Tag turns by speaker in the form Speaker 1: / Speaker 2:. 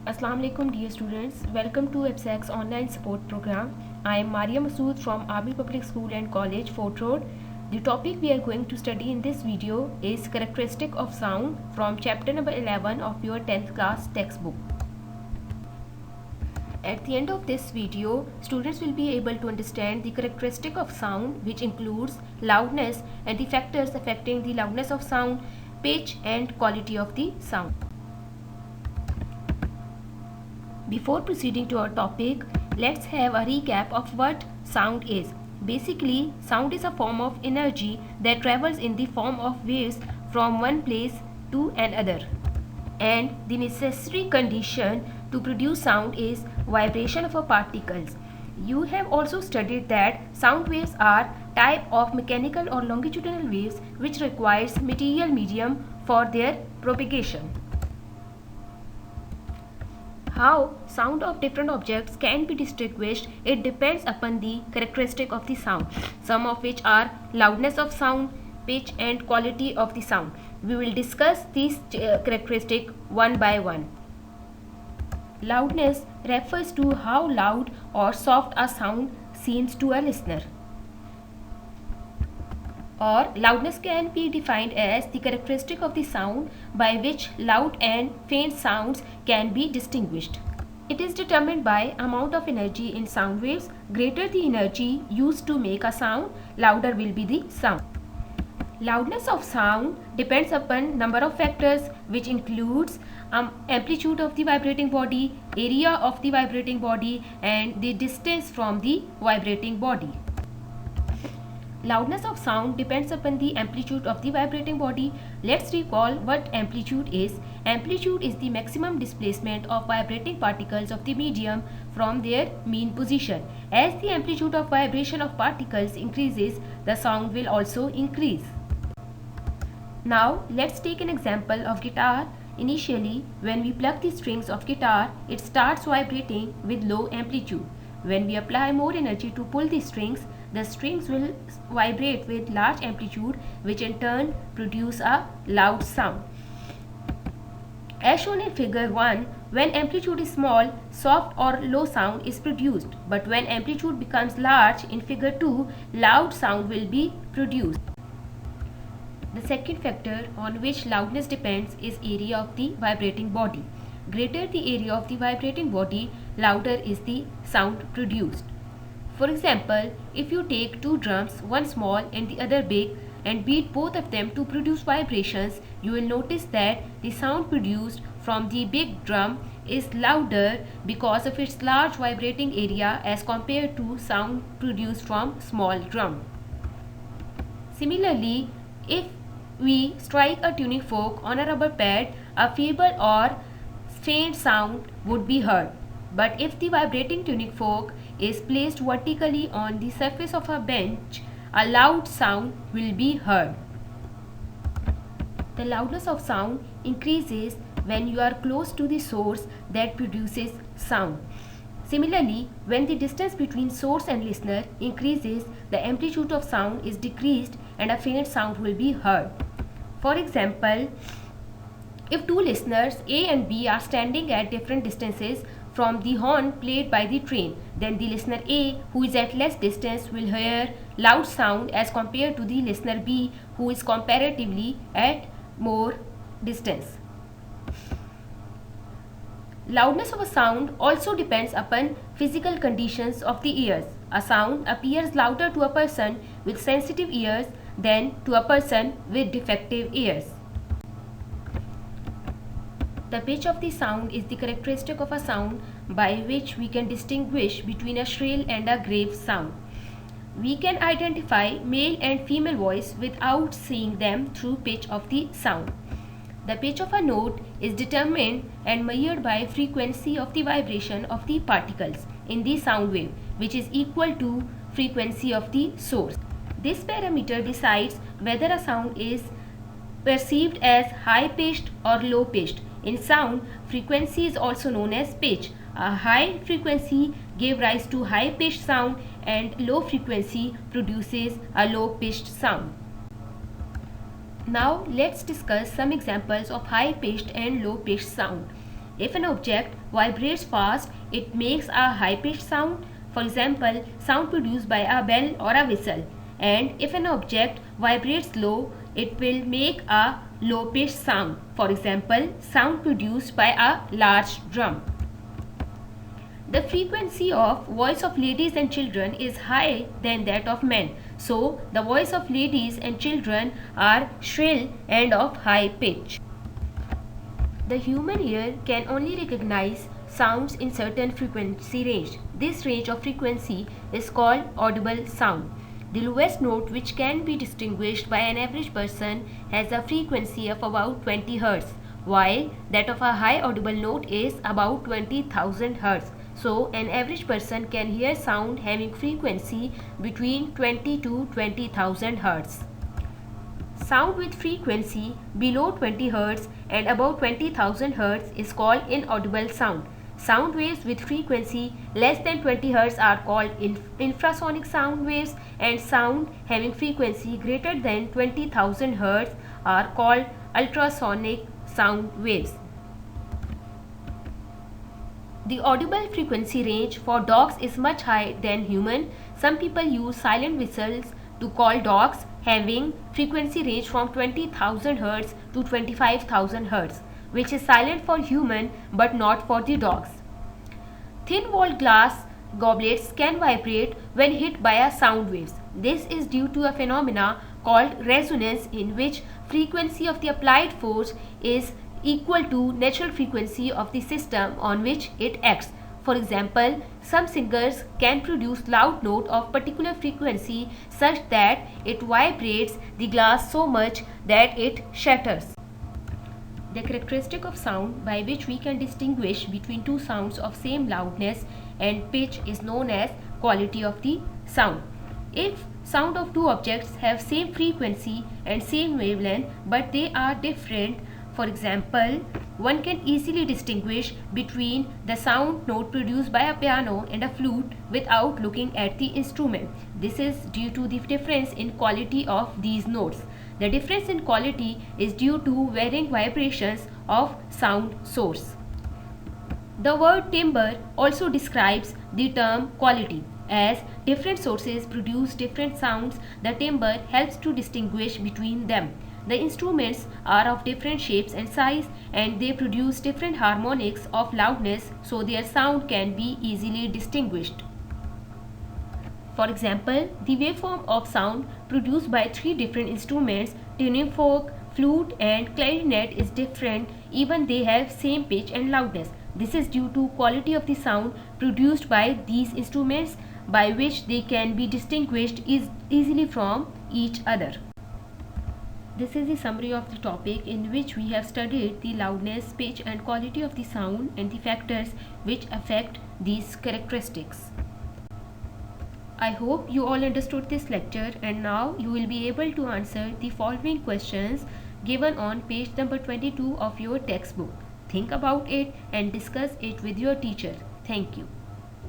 Speaker 1: Assalamu alaikum dear students. Welcome to EBSAC's online support program. I am Maria Masood from Army Public School and College, Fort Road. The topic we are going to study in this video is characteristic of sound from chapter number 11 of your 10th class textbook. At the end of this video, students will be able to understand the characteristic of sound, which includes loudness and the factors affecting the loudness of sound, pitch and quality of the sound. Before proceeding to our topic, let's have a recap of what sound is. Basically, sound is a form of energy that travels in the form of waves from one place to another. And the necessary condition to produce sound is vibration of particles. You have also studied that sound waves are type of mechanical or longitudinal waves which requires material medium for their propagation. How sound of different objects can be distinguished, it depends upon the characteristic of the sound, some of which are loudness of sound, pitch and quality of the sound. We will discuss these characteristics one by one. Loudness refers to how loud or soft a sound seems to a listener. Or loudness can be defined as the characteristic of the sound by which loud and faint sounds can be distinguished. It is determined by amount of energy in sound waves. Greater the energy used to make a sound, louder will be the sound. Loudness of sound depends upon number of factors, which includes amplitude of the vibrating body, area of the vibrating body and the distance from the vibrating body. Loudness of sound depends upon the amplitude of the vibrating body. Let's recall what amplitude is. Amplitude is the maximum displacement of vibrating particles of the medium from their mean position. As the amplitude of vibration of particles increases, the sound will also increase. Now let's take an example of guitar. Initially, when we pluck the strings of guitar, it starts vibrating with low amplitude. When we apply more energy to pull the strings will vibrate with large amplitude, which in turn produce a loud sound. As shown in figure 1, when amplitude is small, soft or low sound is produced, but when amplitude becomes large in figure 2, loud sound will be produced. The second factor on which loudness depends is area of the vibrating body. Greater the area of the vibrating body, louder is the sound produced. For example, if you take two drums, one small and the other big, and beat both of them to produce vibrations, you will notice that the sound produced from the big drum is louder because of its large vibrating area as compared to sound produced from small drum. Similarly, if we strike a tuning fork on a rubber pad, a feeble or faint sound would be heard. But if the vibrating tuning fork is placed vertically on the surface of a bench, a loud sound will be heard. The loudness of sound increases when you are close to the source that produces sound. Similarly, when the distance between source and listener increases, the amplitude of sound is decreased and a faint sound will be heard. For example, if two listeners A and B are standing at different distances from the horn played by the train, then the listener A, who is at less distance, will hear loud sound as compared to the listener B, who is comparatively at more distance. Loudness of a sound also depends upon physical conditions of the ears. A sound appears louder to a person with sensitive ears than to a person with defective ears. The pitch of the sound is the characteristic of a sound by which we can distinguish between a shrill and a grave sound. We can identify male and female voice without seeing them through pitch of the sound. The pitch of a note is determined and measured by frequency of the vibration of the particles in the sound wave, which is equal to frequency of the source. This parameter decides whether a sound is perceived as high-pitched or low-pitched. In sound, frequency is also known as pitch. A high frequency gives rise to high-pitched sound and low frequency produces a low-pitched sound. Now let's discuss some examples of high-pitched and low-pitched sound. If an object vibrates fast, it makes a high-pitched sound, for example, sound produced by a bell or a whistle. And if an object vibrates low, it will make a low-pitched sound, for example, sound produced by a large drum. The frequency of voice of ladies and children is higher than that of men. So, the voice of ladies and children are shrill and of high pitch. The human ear can only recognize sounds in certain frequency range. This range of frequency is called audible sound. The lowest note, which can be distinguished by an average person, has a frequency of about 20 Hz, while that of a high audible note is about 20,000 Hz. So, an average person can hear sound having frequency between 20 to 20,000 Hz. Sound with frequency below 20 Hz and above 20,000 Hz is called inaudible sound. Sound waves with frequency less than 20 Hz are called infrasonic sound waves, and sound having frequency greater than 20,000 Hz are called ultrasonic sound waves. The audible frequency range for dogs is much higher than human. Some people use silent whistles to call dogs having frequency range from 20,000 Hz to 25,000 Hz, which is silent for human but not for the dogs. Thin-walled glass goblets can vibrate when hit by a sound waves. This is due to a phenomena called resonance, in which frequency of the applied force is equal to natural frequency of the system on which it acts. For example, some singers can produce loud note of particular frequency such that it vibrates the glass so much that it shatters. The characteristic of sound by which we can distinguish between two sounds of same loudness and pitch is known as quality of the sound. If sound of two objects have same frequency and same wavelength but they are different, for example, one can easily distinguish between the sound note produced by a piano and a flute without looking at the instrument. This is due to the difference in quality of these notes. The difference in quality is due to varying vibrations of sound source. The word timbre also describes the term quality. As different sources produce different sounds, the timbre helps to distinguish between them. The instruments are of different shapes and size, and they produce different harmonics of loudness, so their sound can be easily distinguished. For example, the waveform of sound produced by three different instruments, tuning fork, flute and clarinet, is different even they have same pitch and loudness. This is due to quality of the sound produced by these instruments, by which they can be distinguished easily from each other. This is the summary of the topic, in which we have studied the loudness, pitch and quality of the sound and the factors which affect these characteristics. I hope you all understood this lecture, and now you will be able to answer the following questions given on page number 22 of your textbook. Think about it and discuss it with your teacher. Thank you.